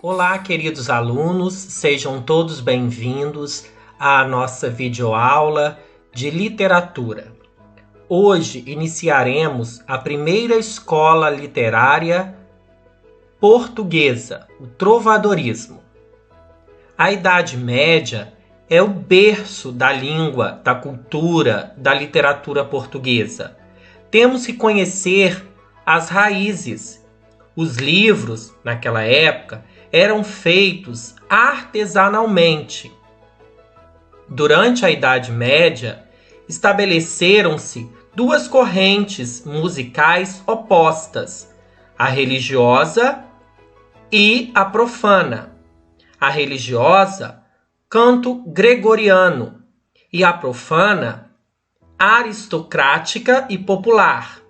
Olá, queridos alunos, sejam todos bem-vindos à nossa videoaula de literatura. Hoje iniciaremos a primeira escola literária portuguesa, o trovadorismo. A Idade Média é o berço da língua, da cultura, da literatura portuguesa. Temos que conhecer as raízes. Os livros, naquela época, eram feitos artesanalmente. Durante a Idade Média, estabeleceram-se duas correntes musicais opostas, a religiosa e a profana. A religiosa, canto gregoriano, e a profana, aristocrática e popular.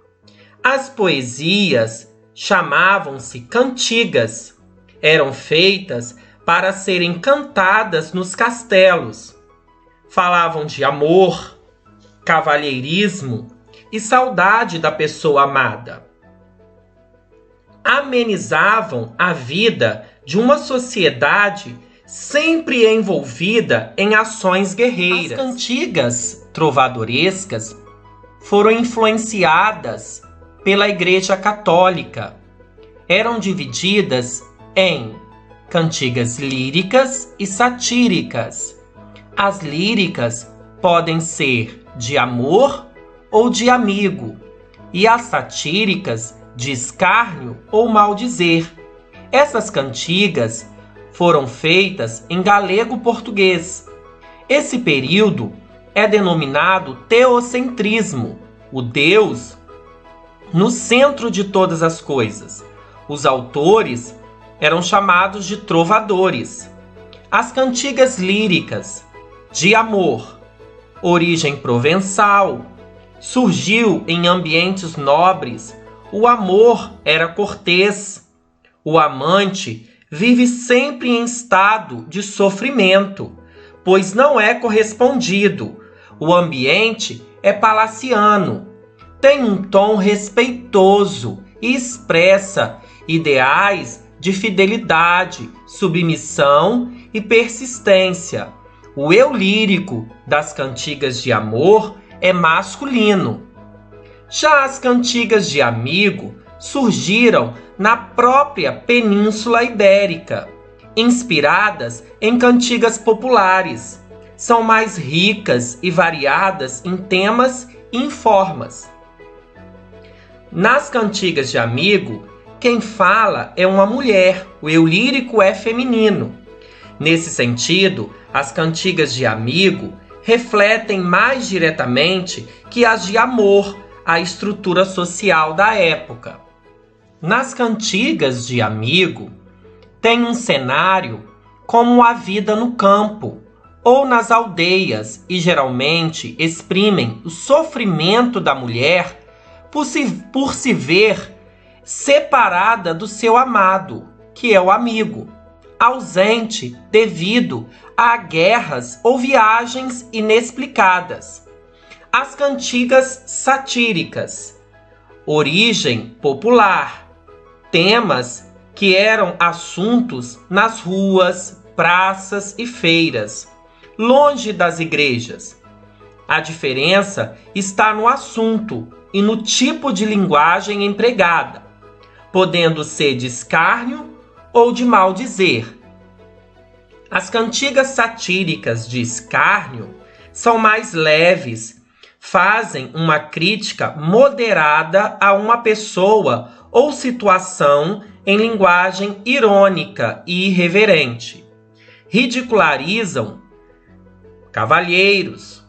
As poesias chamavam-se cantigas. Eram feitas para serem cantadas nos castelos. Falavam de amor, cavalheirismo e saudade da pessoa amada. Amenizavam a vida de uma sociedade sempre envolvida em ações guerreiras. As cantigas trovadorescas foram influenciadas pela Igreja Católica. Eram divididas em cantigas líricas e satíricas. As líricas podem ser de amor ou de amigo, e as satíricas de escárnio ou maldizer. Essas cantigas foram feitas em galego-português. Esse período é denominado teocentrismo, o Deus no centro de todas as coisas. Os autores eram chamados de trovadores. As cantigas líricas de amor, origem provençal, surgiu em ambientes nobres. O amor era cortês. O amante vive sempre em estado de sofrimento, pois não é correspondido. O ambiente é palaciano, tem um tom respeitoso e expressa ideais de fidelidade, submissão e persistência. O eu lírico das cantigas de amor é masculino. Já as cantigas de amigo surgiram na própria Península Ibérica, inspiradas em cantigas populares. São mais ricas e variadas em temas e em formas. Nas cantigas de amigo, quem fala é uma mulher, o eu lírico é feminino. Nesse sentido, as cantigas de amigo refletem mais diretamente que as de amor a estrutura social da época. Nas cantigas de amigo, tem um cenário como a vida no campo ou nas aldeias e geralmente exprimem o sofrimento da mulher por se ver separada do seu amado, que é o amigo, ausente devido a guerras ou viagens inexplicadas. As cantigas satíricas, origem popular, temas que eram assuntos nas ruas, praças e feiras, longe das igrejas. A diferença está no assunto e no tipo de linguagem empregada, podendo ser de escárnio ou de maldizer. As cantigas satíricas de escárnio são mais leves, fazem uma crítica moderada a uma pessoa ou situação em linguagem irônica e irreverente. Ridicularizam cavalheiros,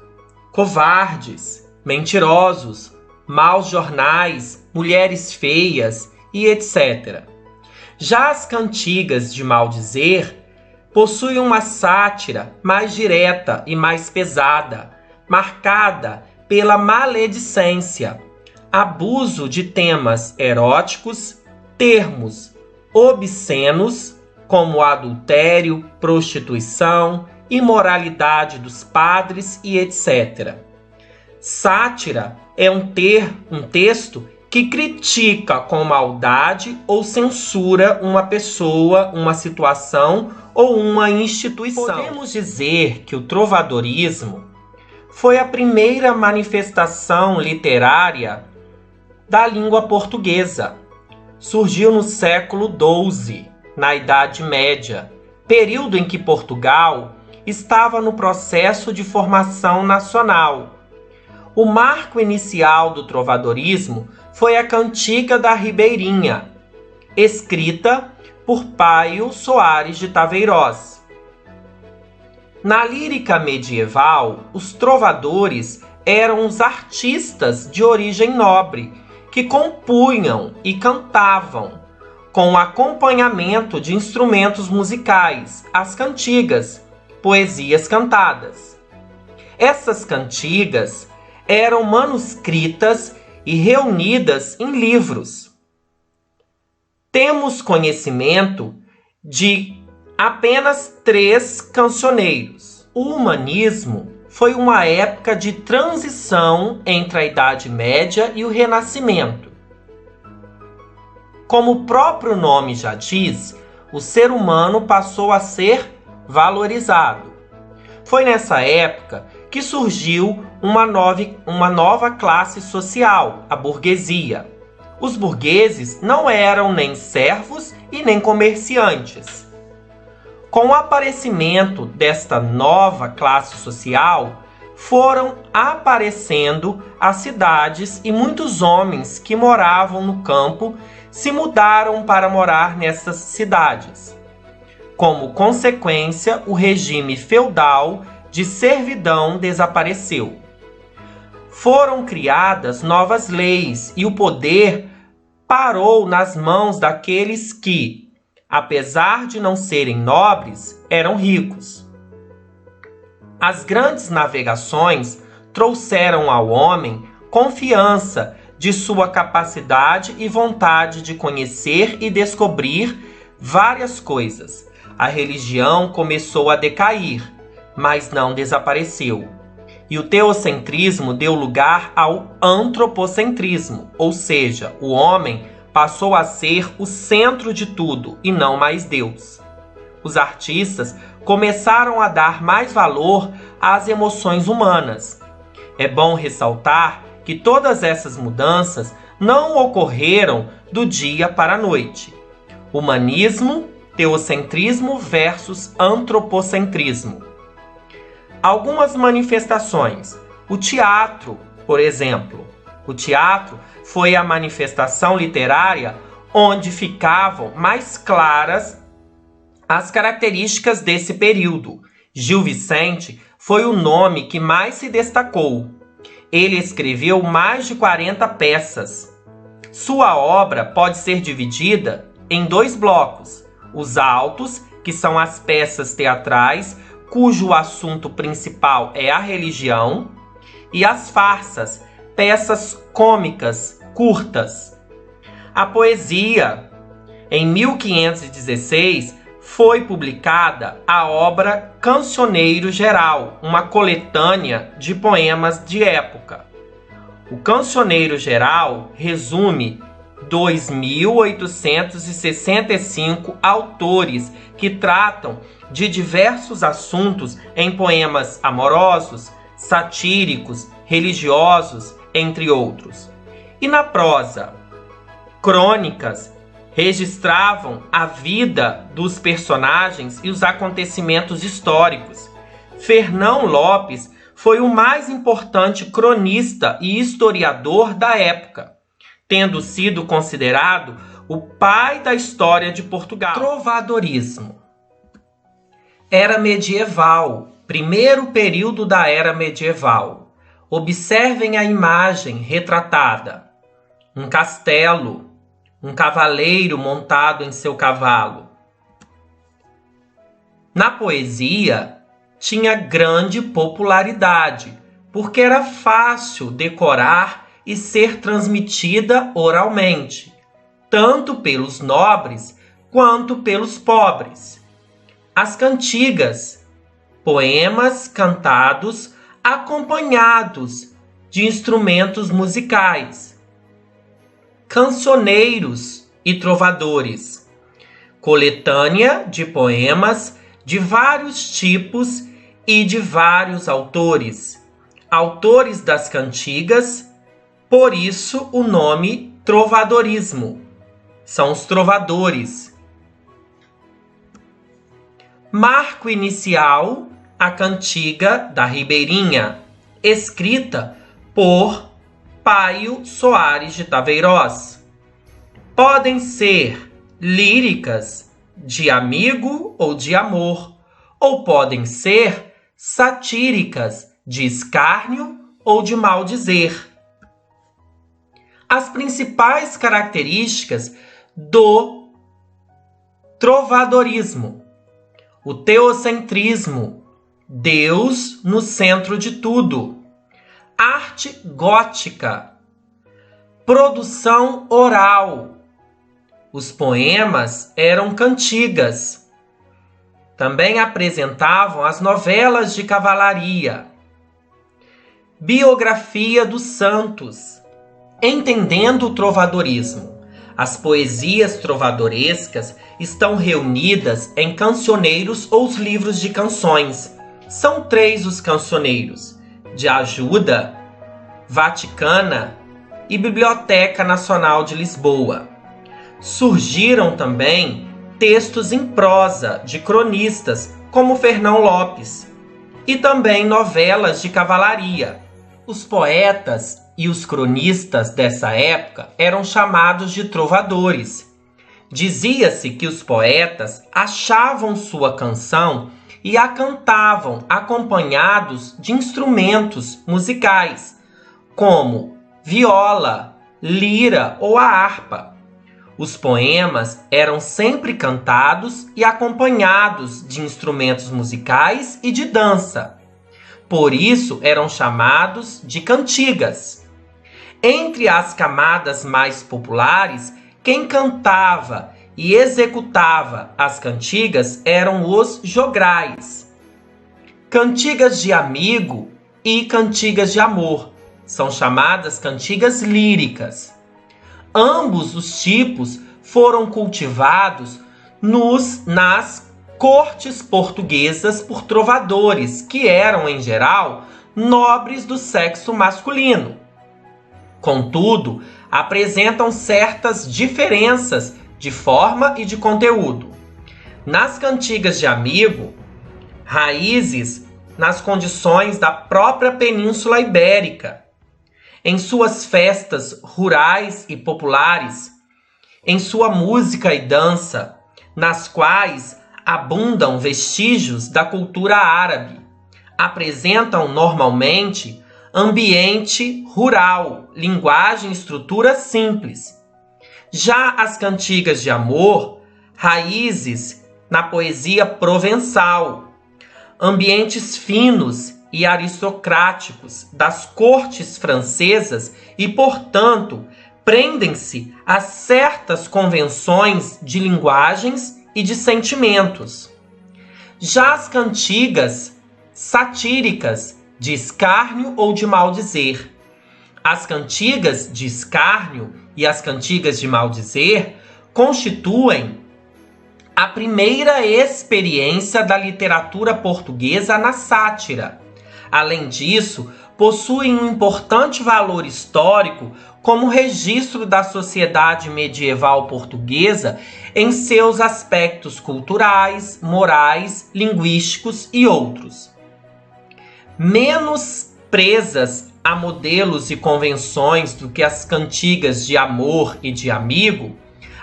covardes, mentirosos, maus jornais, mulheres feias e etc. Já as cantigas de maldizer possuem uma sátira mais direta e mais pesada, marcada pela maledicência, abuso de temas eróticos, termos obscenos, como adultério, prostituição, imoralidade dos padres e etc. Sátira é um texto que critica com maldade ou censura uma pessoa, uma situação ou uma instituição. Podemos dizer que o trovadorismo foi a primeira manifestação literária da língua portuguesa. Surgiu no século XII, na Idade Média, período em que Portugal estava no processo de formação nacional. O marco inicial do trovadorismo foi a Cantiga da Ribeirinha, escrita por Paio Soares de Taveirós. Na lírica medieval, os trovadores eram os artistas de origem nobre que compunham e cantavam com o acompanhamento de instrumentos musicais, as cantigas, poesias cantadas. Essas cantigas eram manuscritas e reunidas em livros. Temos conhecimento de apenas 3 cancioneiros. O humanismo foi uma época de transição entre a Idade Média e o Renascimento. Como o próprio nome já diz, o ser humano passou a ser valorizado. Foi nessa época que surgiu uma nova classe social, a burguesia. Os burgueses não eram nem servos e nem comerciantes. Com o aparecimento desta nova classe social, foram aparecendo as cidades e muitos homens que moravam no campo se mudaram para morar nessas cidades. Como consequência, o regime feudal de servidão desapareceu. Foram criadas novas leis e o poder parou nas mãos daqueles que, apesar de não serem nobres, eram ricos. As grandes navegações trouxeram ao homem confiança de sua capacidade e vontade de conhecer e descobrir várias coisas. A religião começou a decair, mas não desapareceu. E o teocentrismo deu lugar ao antropocentrismo, ou seja, o homem passou a ser o centro de tudo e não mais Deus. Os artistas começaram a dar mais valor às emoções humanas. É bom ressaltar que todas essas mudanças não ocorreram do dia para a noite. Humanismo, teocentrismo versus antropocentrismo. Algumas manifestações. O teatro, por exemplo. O teatro foi a manifestação literária onde ficavam mais claras as características desse período. Gil Vicente foi o nome que mais se destacou. Ele escreveu mais de 40 peças. Sua obra pode ser dividida em 2 blocos. Os autos, que são as peças teatrais, cujo assunto principal é a religião, e as farsas, peças cômicas, curtas. A poesia. Em 1516, foi publicada a obra Cancioneiro Geral, uma coletânea de poemas de época. O Cancioneiro Geral resume 2.865 autores que tratam de diversos assuntos em poemas amorosos, satíricos, religiosos, entre outros. E na prosa, crônicas registravam a vida dos personagens e os acontecimentos históricos. Fernão Lopes foi o mais importante cronista e historiador da época, tendo sido considerado o pai da história de Portugal. Trovadorismo. Era medieval, primeiro período da era medieval. Observem a imagem retratada. Um castelo, um cavaleiro montado em seu cavalo. Na poesia, tinha grande popularidade, porque era fácil decorar e ser transmitida oralmente, tanto pelos nobres quanto pelos pobres. As cantigas, poemas cantados acompanhados de instrumentos musicais. cancioneiros e trovadores, coletânea de poemas de vários tipos e de vários autores, autores das cantigas, por isso o nome trovadorismo. São os trovadores. Marco inicial, a cantiga da Ribeirinha, escrita por Paio Soares de Taveiroz. Podem ser líricas de amigo ou de amor, ou podem ser satíricas de escárnio ou de maldizer. As principais características do trovadorismo: o teocentrismo, Deus no centro de tudo, arte gótica, produção oral. Os poemas eram cantigas. Também apresentavam as novelas de cavalaria. Biografia dos santos. Entendendo o trovadorismo, as poesias trovadorescas estão reunidas em cancioneiros ou os livros de canções. São 3 os cancioneiros: de ajuda, Vaticana e Biblioteca Nacional de Lisboa. Surgiram também textos em prosa de cronistas como Fernão Lopes e também novelas de cavalaria. Os poetas e os cronistas dessa época eram chamados de trovadores. Dizia-se que os poetas achavam sua canção e a cantavam acompanhados de instrumentos musicais, como viola, lira ou a harpa. Os poemas eram sempre cantados e acompanhados de instrumentos musicais e de dança. Por isso eram chamados de cantigas. Entre as camadas mais populares, quem cantava e executava as cantigas eram os jograis. Cantigas de amigo e cantigas de amor são chamadas cantigas líricas. Ambos os tipos foram cultivados nas cortes portuguesas por trovadores, que eram, em geral, nobres do sexo masculino. Contudo, apresentam certas diferenças de forma e de conteúdo. Nas cantigas de amigo, raízes nas condições da própria Península Ibérica, em suas festas rurais e populares, em sua música e dança, nas quais abundam vestígios da cultura árabe, apresentam normalmente ambiente rural, linguagem e estrutura simples. Já as cantigas de amor, raízes na poesia provençal, ambientes finos e aristocráticos das cortes francesas e, portanto, prendem-se a certas convenções de linguagens e de sentimentos. Já as cantigas satíricas de escárnio ou de maldizer. As cantigas de escárnio e as cantigas de maldizer constituem a primeira experiência da literatura portuguesa na sátira. Além disso, possuem um importante valor histórico como registro da sociedade medieval portuguesa em seus aspectos culturais, morais, linguísticos e outros. Menos presas a modelos e convenções do que as cantigas de amor e de amigo,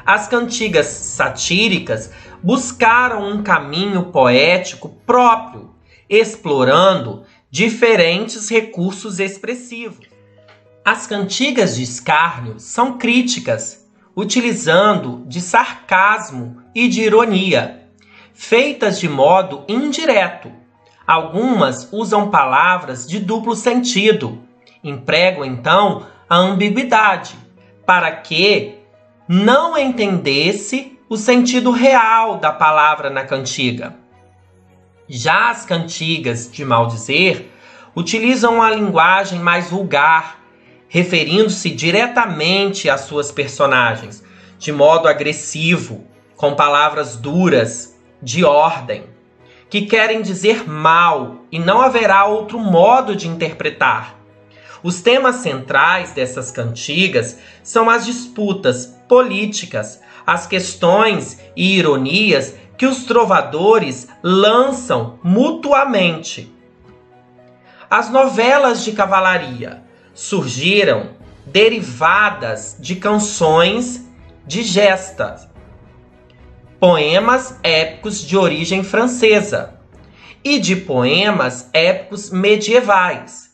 as cantigas satíricas buscaram um caminho poético próprio, explorando diferentes recursos expressivos. As cantigas de escárnio são críticas, utilizando de sarcasmo e de ironia, feitas de modo indireto. Algumas usam palavras de duplo sentido, empregam então a ambiguidade, para que não entendesse o sentido real da palavra na cantiga. Já as cantigas de maldizer utilizam uma linguagem mais vulgar, referindo-se diretamente às suas personagens, de modo agressivo, com palavras duras, de ordem, que querem dizer mal, e não haverá outro modo de interpretar. Os temas centrais dessas cantigas são as disputas políticas, as questões e ironias que os trovadores lançam mutuamente. As novelas de cavalaria surgiram derivadas de canções de gesta, poemas épicos de origem francesa e de poemas épicos medievais.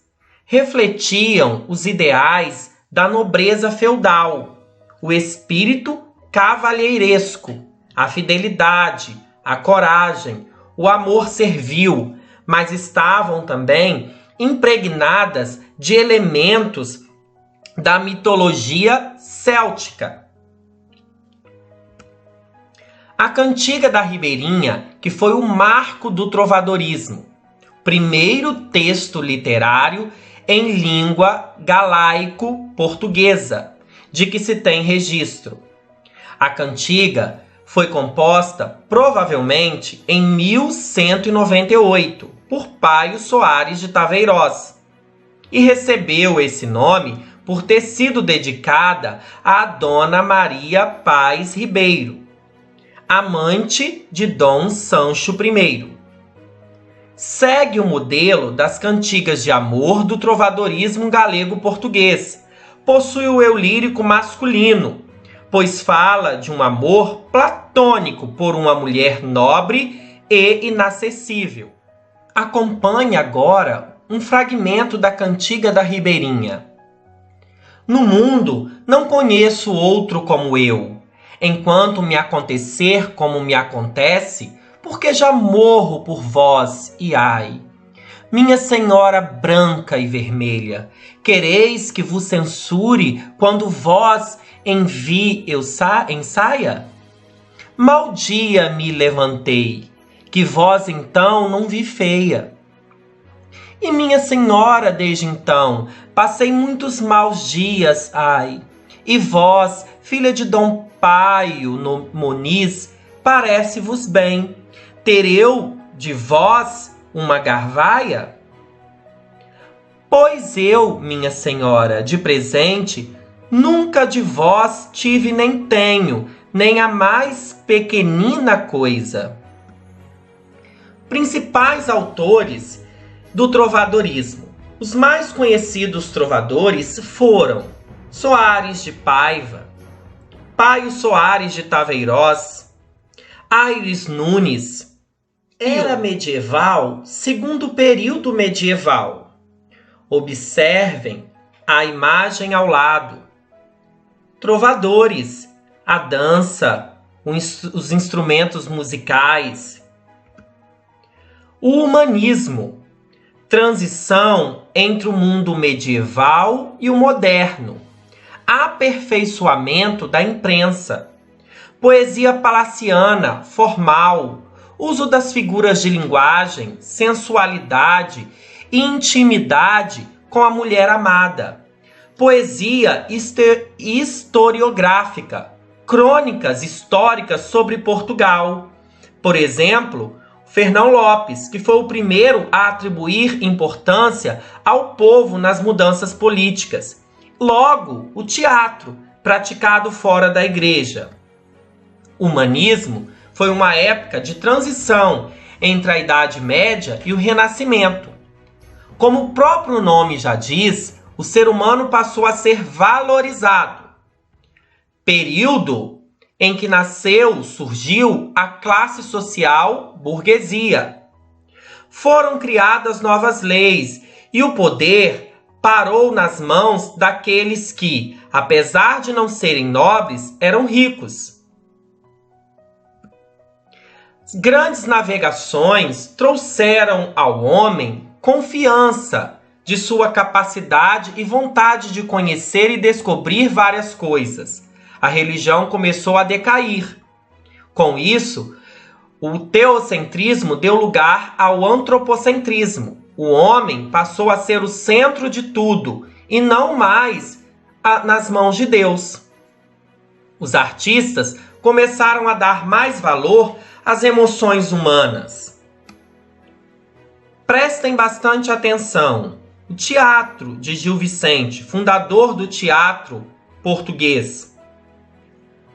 Refletiam os ideais da nobreza feudal, o espírito cavalheiresco, a fidelidade, a coragem, o amor servil, mas estavam também impregnadas de elementos da mitologia céltica. A Cantiga da Ribeirinha, que foi o marco do trovadorismo, primeiro texto literário em língua galaico-portuguesa, de que se tem registro. A cantiga foi composta, provavelmente, em 1198, por Paio Soares de Taveirós, e recebeu esse nome por ter sido dedicada a Dona Maria Paz Ribeiro, amante de Dom Sancho I. Segue o modelo das cantigas de amor do trovadorismo galego-português. Possui o eu lírico masculino, pois fala de um amor platônico por uma mulher nobre e inacessível. Acompanhe agora um fragmento da Cantiga da Ribeirinha. No mundo não conheço outro como eu, enquanto me acontecer como me acontece, porque já morro por vós, e ai. Minha senhora branca e vermelha, quereis que vos censure quando vós ensaia? Mal dia me levantei, que vós então não vi feia. E minha senhora, desde então, passei muitos maus dias, ai. E vós, filha de Dom Paio no Moniz, parece-vos bem ter eu de vós uma garvaia? Pois eu, minha senhora, de presente, nunca de vós tive nem tenho, nem a mais pequenina coisa. Principais autores do trovadorismo. Os mais conhecidos trovadores foram Soares de Paiva, Paio Soares de Taveirós, Aires Nunes. Era medieval, segundo período medieval. Observem a imagem ao lado. Trovadores, a dança, os instrumentos musicais. O humanismo, transição entre o mundo medieval e o moderno. Aperfeiçoamento da imprensa. Poesia palaciana, formal, uso das figuras de linguagem, sensualidade e intimidade com a mulher amada. Poesia historiográfica, crônicas históricas sobre Portugal. Por exemplo, Fernão Lopes, que foi o primeiro a atribuir importância ao povo nas mudanças políticas. Logo, o teatro, praticado fora da igreja. O humanismo foi uma época de transição entre a Idade Média e o Renascimento. Como o próprio nome já diz, o ser humano passou a ser valorizado. Período em que surgiu a classe social burguesia. Foram criadas novas leis e o poder parou nas mãos daqueles que, apesar de não serem nobres, eram ricos. Grandes navegações trouxeram ao homem confiança de sua capacidade e vontade de conhecer e descobrir várias coisas. A religião começou a decair. Com isso, o teocentrismo deu lugar ao antropocentrismo. O homem passou a ser o centro de tudo e não mais nas mãos de Deus. Os artistas começaram a dar mais valor às emoções humanas. Prestem bastante atenção. O teatro de Gil Vicente, fundador do teatro português.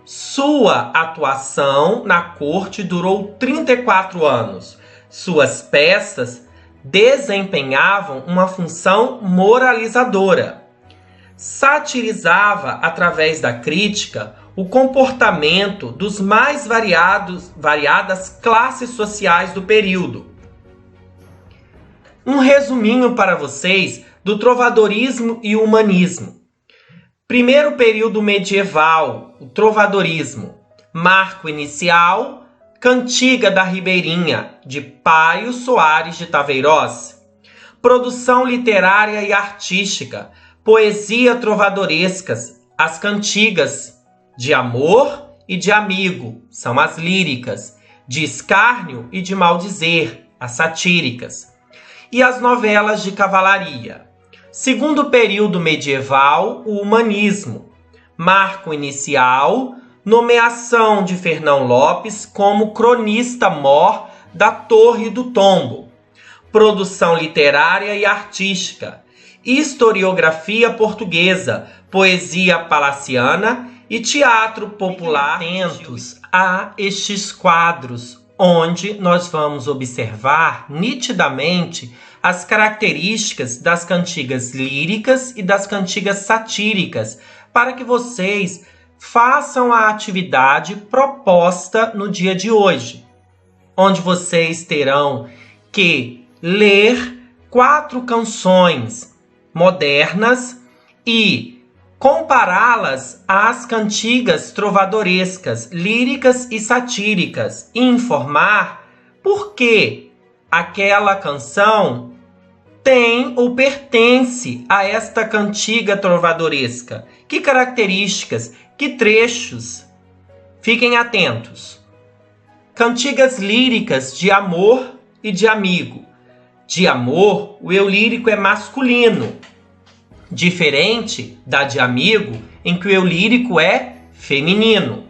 Sua atuação na corte durou 34 anos. Suas peças desempenhavam uma função moralizadora. Satirizava, através da crítica, o comportamento dos mais variadas classes sociais do período. Um resuminho para vocês do trovadorismo e humanismo. Primeiro período medieval, o trovadorismo. Marco inicial, Cantiga da Ribeirinha, de Paio Soares de Taveirós. Produção literária e artística, poesia trovadorescas, as cantigas de amor e de amigo, são as líricas, de escárnio e de maldizer, as satíricas, e as novelas de cavalaria. Segundo período medieval, o humanismo. Marco inicial, nomeação de Fernão Lopes como cronista-mor da Torre do Tombo. Produção literária e artística, historiografia portuguesa, poesia palaciana e teatro popular. Atentos a estes quadros, onde nós vamos observar nitidamente as características das cantigas líricas e das cantigas satíricas, para que vocês façam a atividade proposta no dia de hoje, onde vocês terão que ler 4 canções modernas e compará-las às cantigas trovadorescas, líricas e satíricas, e informar por que aquela canção tem ou pertence a esta cantiga trovadoresca. Que características, que trechos. Fiquem atentos. Cantigas líricas de amor e de amigo. De amor, o eu lírico é masculino, diferente da de amigo, em que o eu lírico é feminino.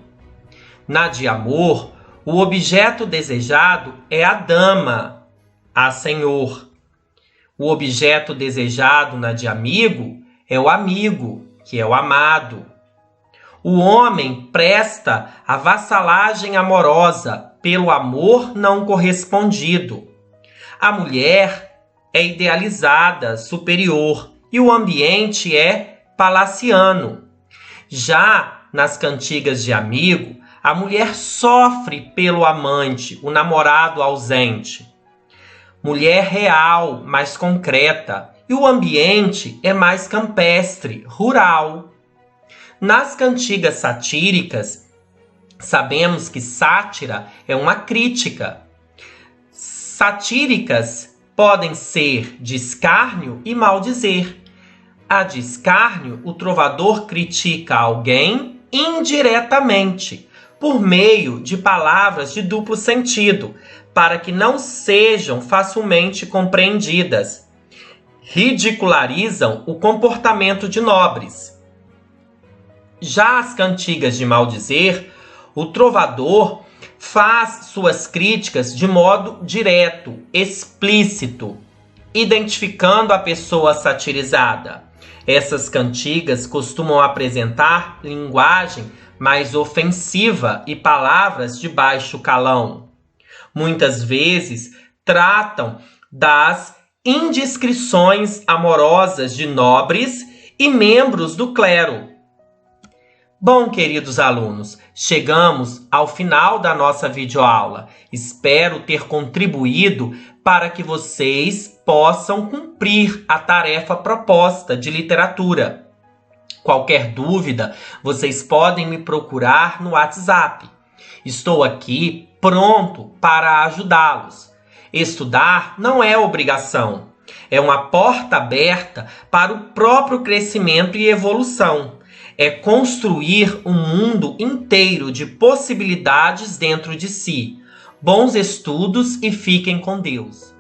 Na de amor, o objeto desejado é a dama, a senhor. O objeto desejado na de amigo é o amigo, que é o amado. O homem presta a vassalagem amorosa pelo amor não correspondido. A mulher é idealizada, superior, e o ambiente é palaciano. Já nas cantigas de amigo, a mulher sofre pelo amante, o namorado ausente. Mulher real, mais concreta, e o ambiente é mais campestre, rural. Nas cantigas satíricas, sabemos que sátira é uma crítica. Satíricas podem ser de escárnio e maldizer. A de escárnio, o trovador critica alguém indiretamente, por meio de palavras de duplo sentido, para que não sejam facilmente compreendidas. Ridicularizam o comportamento de nobres. Já as cantigas de maldizer, o trovador faz suas críticas de modo direto, explícito, identificando a pessoa satirizada. Essas cantigas costumam apresentar linguagem mais ofensiva e palavras de baixo calão. Muitas vezes tratam das indiscrições amorosas de nobres e membros do clero. Bom, queridos alunos, chegamos ao final da nossa videoaula. Espero ter contribuído para que vocês possam cumprir a tarefa proposta de literatura. Qualquer dúvida, vocês podem me procurar no WhatsApp. Estou aqui pronto para ajudá-los. Estudar não é obrigação, é uma porta aberta para o próprio crescimento e evolução. É construir um mundo inteiro de possibilidades dentro de si. Bons estudos e fiquem com Deus.